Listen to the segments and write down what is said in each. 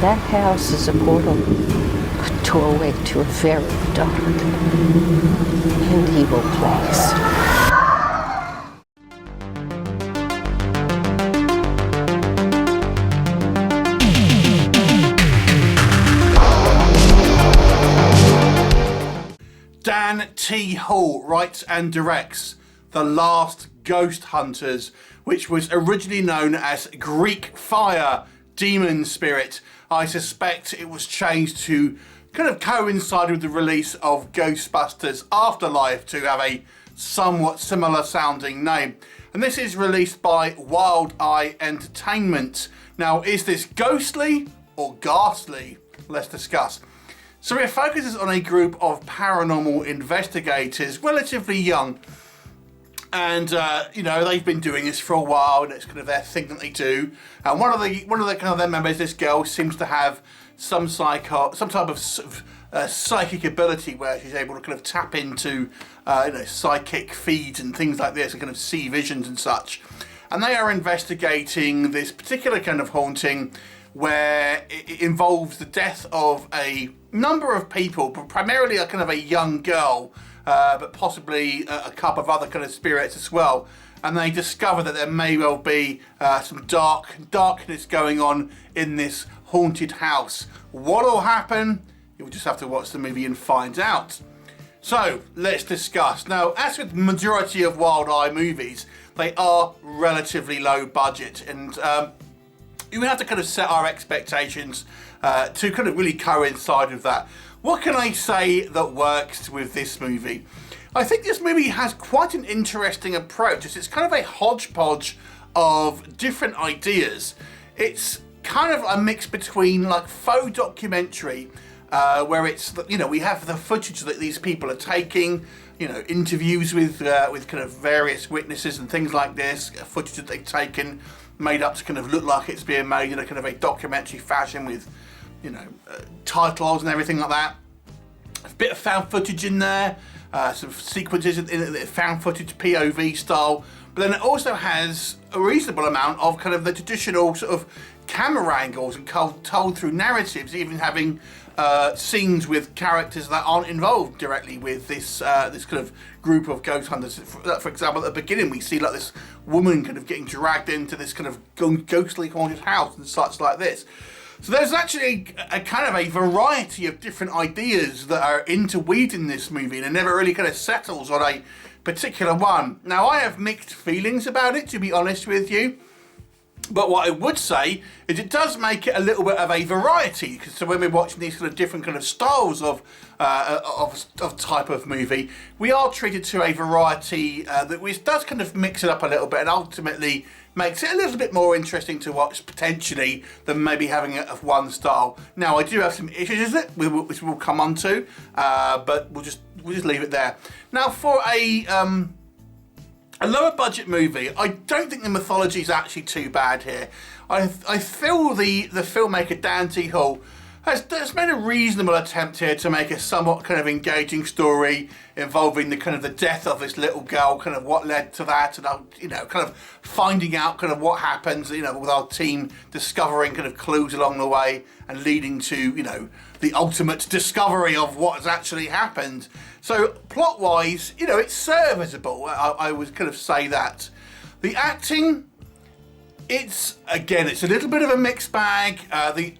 That house is a portal, a doorway to a very dark and evil place. Dan T.Hall writes and directs The Last Ghost Hunters, which was originally known as Greek Fire Demon Spirit. I suspect it was changed to kind of coincide with the release of Ghostbusters Afterlife to have a somewhat similar sounding name. And this is released by Wild Eye Entertainment. Now, is this ghostly or ghastly? Let's discuss. So it focuses on a group of paranormal investigators, relatively young. And you know, they've been doing this for a while, and it's kind of their thing that they do. And one of the kind of their members, this girl, seems to have some type of psychic ability where she's able to kind of tap into you know, psychic feeds and things like this, and kind of see visions and such. And they are investigating this particular kind of haunting, where it involves the death of a number of people, but primarily a kind of a young girl. But possibly a couple of other kind of spirits as well. And they discover that there may well be some darkness going on in this haunted house. What will happen? You'll just have to watch the movie and find out. So let's discuss. Now, as with the majority of Wild Eye movies, they are relatively low budget, and you have to kind of set our expectations to kind of really coincide with that. What can I say that works with this movie? I think this movie has quite an interesting approach. It's kind of a hodgepodge of different ideas. It's kind of a mix between like faux documentary, where it's, you know, we have the footage that these people are taking, you know, interviews with kind of various witnesses and things like this, footage that they've taken, made up to kind of look like it's being made in a kind of a documentary fashion with, you know, titles and everything like that. A bit of found footage in there, some sequences in found footage POV style, but then it also has a reasonable amount of kind of the traditional sort of camera angles and told through narratives, even having scenes with characters that aren't involved directly with this this kind of group of ghost hunters. For example, at the beginning we see like this woman kind of getting dragged into this kind of ghostly haunted house and such like this. So there's actually a kind of a variety of different ideas that are interweaved in this movie, and it never really kind of settles on a particular one. Now, I have mixed feelings about it, to be honest with you. But what I would say is it does make it a little bit of a variety. So when we're watching these kind of different kind of styles of type of movie, we are treated to a variety that which does kind of mix it up a little bit, and ultimately makes it a little bit more interesting to watch potentially than maybe having it of one style. Now, I do have some issues with it, which we'll come on to, but we'll just leave it there. Now, for a lower budget movie, I don't think the mythology is actually too bad here. I feel the filmmaker Dan T.Hall has made a reasonable attempt here to make a somewhat kind of engaging story involving the kind of the death of this little girl, kind of what led to that, and you know, kind of finding out kind of what happens, you know, with our team discovering kind of clues along the way and leading to, you know, the ultimate discovery of what has actually happened. So plot-wise, you know, it's serviceable. I would kind of say that. The acting, it's a little bit of a mixed bag.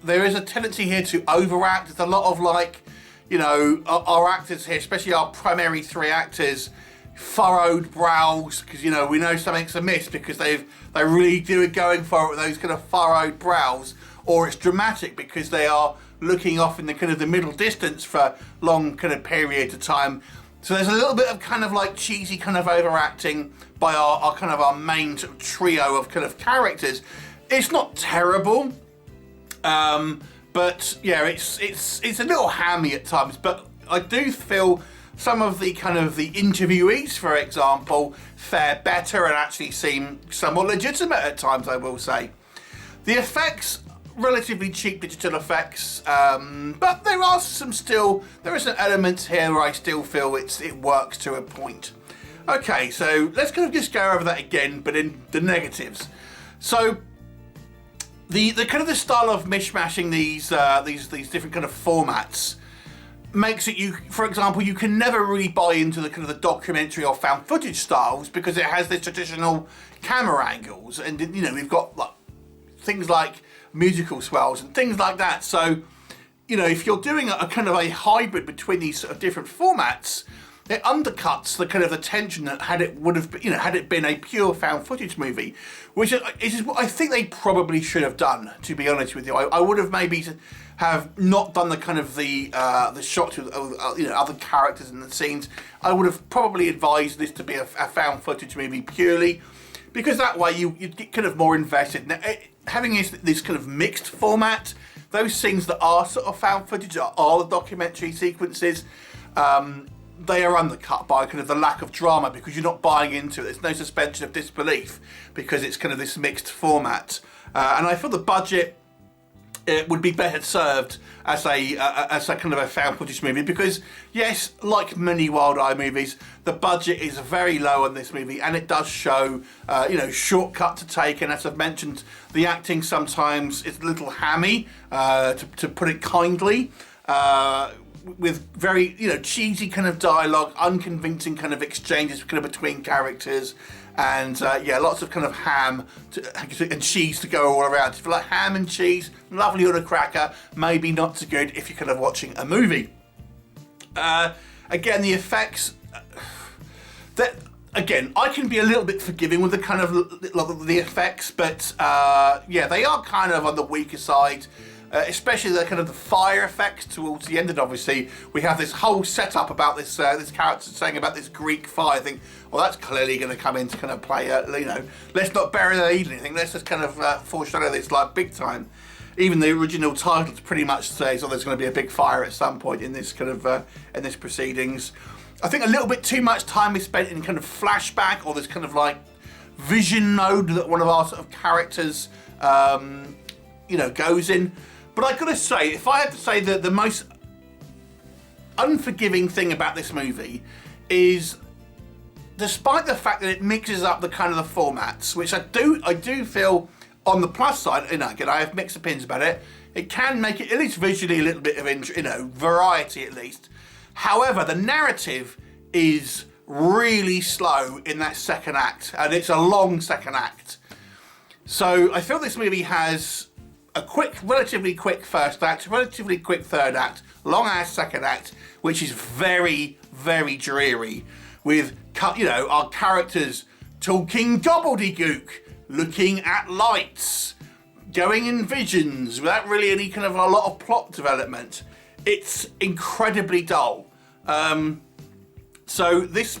There is a tendency here to overact. There's a lot of, like, you know, our actors here, especially our primary three actors, furrowed brows, because, you know, we know something's amiss because they really do it going for it with those kind of furrowed brows, or it's dramatic because they are looking off in the kind of the middle distance for long kind of periods of time. So there's a little bit of kind of like cheesy kind of overacting by our kind of our main sort of trio of kind of characters. It's not terrible, but yeah, it's a little hammy at times. But I do feel some of the kind of the interviewees, for example, fare better and actually seem somewhat legitimate at times, I will say. The effects, relatively cheap digital effects, but there are some elements here where I still feel it works to a point. Okay, so let's kind of just go over that again, but in the negatives. So the kind of the style of mishmashing these different kind of formats makes it, for example, you can never really buy into the kind of the documentary or found footage styles because it has the traditional camera angles, and you know, we've got like things like musical swells and things like that. So, you know, if you're doing a kind of a hybrid between these sort of different formats, it undercuts the kind of the tension that had it been a pure found footage movie, which is what I think they probably should have done, to be honest with you. I would have maybe have not done the kind of the shots with you know, other characters in the scenes. I would have probably advised this to be a found footage movie purely, because that way you get kind of more invested. Now, having this kind of mixed format, those scenes that are sort of found footage are the documentary sequences. They are undercut by kind of the lack of drama because you're not buying into it. There's no suspension of disbelief because it's kind of this mixed format. And I feel the budget, it would be better served as a kind of a found footage movie, because yes, like many Wild Eye movies, the budget is very low on this movie, and it does show you know, shortcut to take. And as I've mentioned, the acting sometimes is a little hammy, to put it kindly, with very, you know, cheesy kind of dialogue, unconvincing kind of exchanges kind of between characters. And yeah, lots of kind of ham and cheese to go all around. If you like ham and cheese, lovely on a cracker, maybe not so good if you're kind of watching a movie. Again, the effects, again, I can be a little bit forgiving with the kind of the effects, but yeah, they are kind of on the weaker side. Especially the kind of the fire effects towards the end, and obviously we have this whole setup about this this character saying about this Greek fire. I think, well, that's clearly going to come in to kind of play. You know, let's not bury the lead or anything. Let's just kind of foreshadow this like big time. Even the original title pretty much says, "Oh, there's going to be a big fire at some point in this kind of in this proceedings." I think a little bit too much time is spent in kind of flashback or this kind of like vision mode that one of our sort of characters, you know, goes in. But I gotta say, if I had to say that the most unforgiving thing about this movie is, despite the fact that it mixes up the kind of the formats, which I do feel on the plus side, you know, again, I have mixed opinions about it, it can make it at least visually a little bit of, you know, variety at least. However, the narrative is really slow in that second act, and it's a long second act. So I feel this movie has a relatively quick first act, relatively quick third act, long ass second act, which is very, very dreary, with, you know, our characters talking gobbledygook, looking at lights, going in visions, without really any kind of a lot of plot development. It's incredibly dull. So this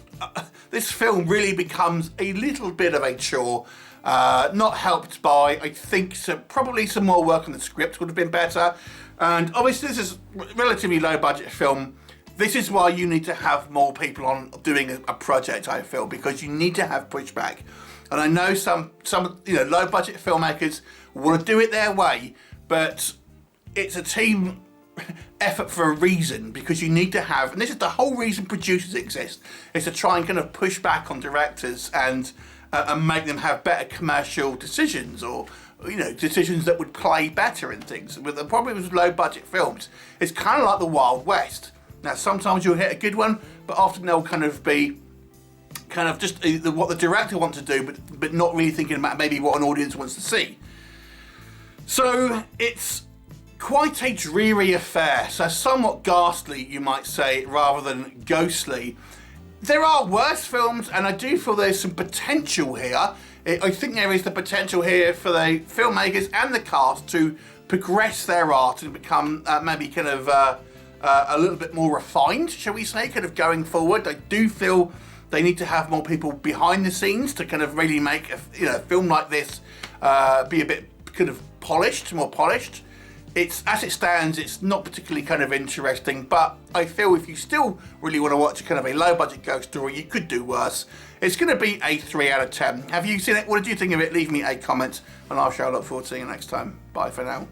film really becomes a little bit of a chore. Not helped by, I think, probably some more work on the script would have been better. And obviously this is a relatively low budget film. This is why you need to have more people on doing a project, I feel, because you need to have pushback. And I know some you know, low budget filmmakers want to do it their way, but it's a team effort for a reason, because you need to have, and this is the whole reason producers exist, is to try and kind of push back on directors and make them have better commercial decisions, or, you know, decisions that would play better and things. But the problem with low budget films, it's kind of like the Wild West. Now, sometimes you'll hit a good one, but often they'll kind of be kind of just what the director wants to do, but not really thinking about maybe what an audience wants to see. So it's quite a dreary affair, so somewhat ghastly, you might say, rather than ghostly. There are worse films, and I do feel there's some potential here. I think there is the potential here for the filmmakers and the cast to progress their art and become maybe kind of a little bit more refined, shall we say, kind of going forward. I do feel they need to have more people behind the scenes to kind of really make a film like this be a bit kind of polished, more polished. It's, as it stands, it's not particularly kind of interesting, but I feel if you still really want to watch a kind of a low budget ghost story, you could do worse. It's going to be a 3 out of 10. Have you seen it? What did you think of it? Leave me a comment, and I shall look forward to seeing you next time. Bye for now.